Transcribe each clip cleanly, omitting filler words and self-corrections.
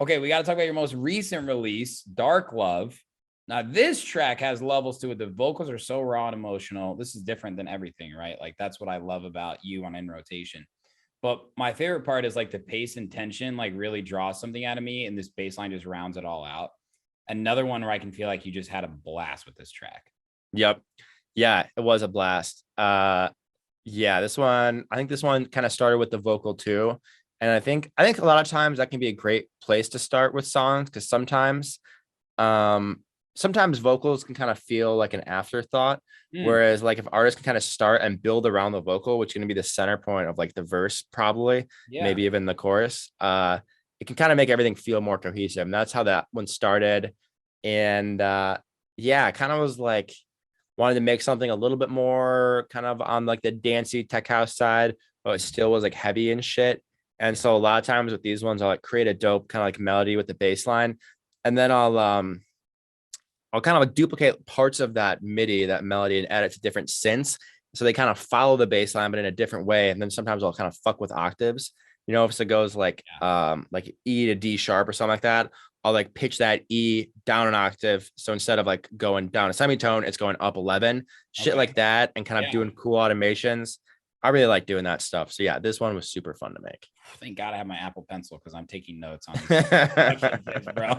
Okay, we got to talk about your most recent release, Dark Love. Now, this track has levels to it. The vocals are so raw and emotional. This is different than everything, right? Like, that's what I love about you on In Rotation. But my favorite part is like the pace and tension, like really draws something out of me. And this bass line just rounds it all out. Another one where I can feel like you just had a blast with this track. Yep. Yeah, it was a blast. Yeah, I think this one kind of started with the vocal too. And I think a lot of times that can be a great place to start with songs because um sometimes vocals can kind of feel like an afterthought. Mm, Whereas like if artists can kind of start and build around the vocal, which is going to be the center point of like the verse, probably, yeah. maybe even the chorus, it can kind of make everything feel more cohesive. And that's how that one started. And yeah, kind of was like wanted to make something a little bit more kind of on like the dancey tech house side, but it still was like heavy and shit. And so a lot of times with these ones, I'll like create a dope kind of like melody with the bass line. And then I'll kind of like duplicate parts of that MIDI, that melody, and add it to different synths. So they kind of follow the bass line, but in a different way. And then sometimes I'll kind of fuck with octaves. If it goes like E to D sharp or something like that, I'll like pitch that E down an octave. So instead of like going down a semitone, it's going up 11, shit Okay. like that, and kind of Yeah. doing cool automations. I really like doing that stuff. So yeah, this one was super fun to make. Thank God I have my Apple Pencil because I'm taking notes on these, bro.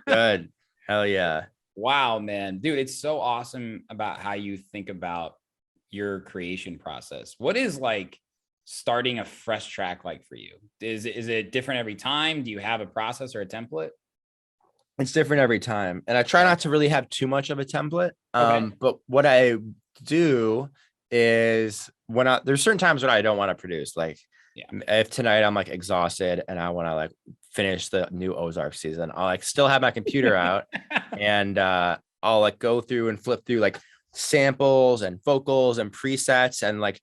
Good. Hell yeah. Wow, man. Dude, it's so awesome about how you think about your creation process. What is like starting a fresh track like for you? Is it different every time? Do you have a process or a template? It's different every time. And I try not to really have too much of a template. Okay. But what I do is there's certain times when I don't want to produce. Like Yeah. if tonight I'm like exhausted and I want to like finish the new Ozark season, I'll like still have my computer out and I'll like go through and flip through like samples and vocals and presets and like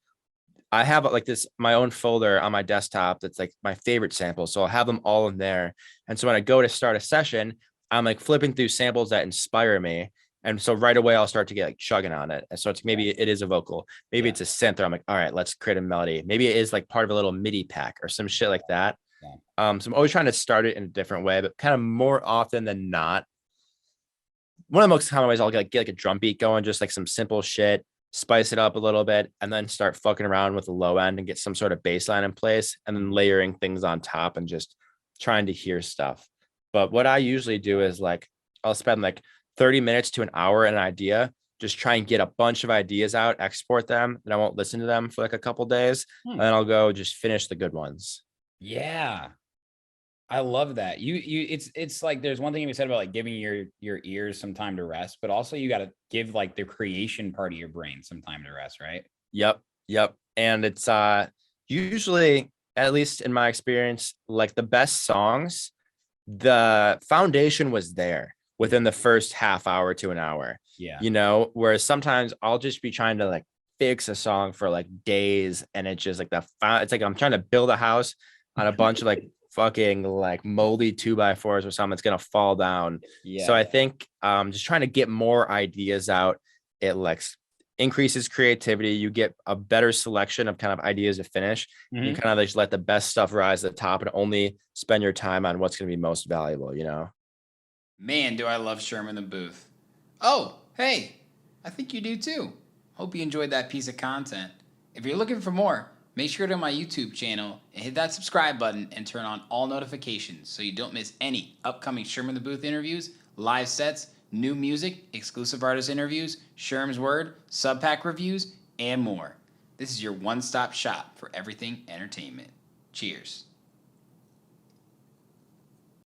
I have like this my own folder on my desktop that's like my favorite samples. So I'll have them all in there. And so when I go to start a session, I'm like flipping through samples that inspire me. And so right away I'll start to get like chugging on it. And so it's maybe it is a vocal, maybe Yeah. it's a synth, or I'm like, all right, let's create a melody. Maybe it is like part of a little MIDI pack or some shit like that. Yeah. So I'm always trying to start it in a different way, but kind of more often than not, one of the most common ways I'll get like a drum beat going, just like some simple shit, spice it up a little bit, and then start fucking around with the low end and get some sort of bass line in place, and then layering things on top and just trying to hear stuff. But what I usually do is like I'll spend like 30 minutes to an hour in an idea, just try and get a bunch of ideas out, export them, and I won't listen to them for like a couple days, and Hmm. then I'll go just finish the good ones. Yeah. I love that. It's like there's one thing we said about like giving your ears some time to rest, but also you got to give like the creation part of your brain some time to rest, right? Yep, yep. And it's usually, at least in my experience, like the best songs, the foundation was there within the first half hour to an hour. Yeah. Whereas sometimes I'll just be trying to like fix a song for like days, and it's just like it's like I'm trying to build a house on a bunch of like fucking like moldy 2x4s or something that's gonna fall down. So Yeah. I think just trying to get more ideas out, it like increases creativity. You get a better selection of kind of ideas to finish. You Mhm. kind of just let the best stuff rise to the top and only spend your time on what's going to be most valuable. Man, do I love Sherm in the booth. Oh, hey, I think you do too. Hope you enjoyed that piece of content. If you're looking for more, make sure to go to my YouTube channel and hit that subscribe button and turn on all notifications so you don't miss any upcoming Sherm in the Booth interviews, live sets, new music, exclusive artist interviews, Sherm's Word, subpack reviews, and more. This is your one-stop shop for everything entertainment. Cheers.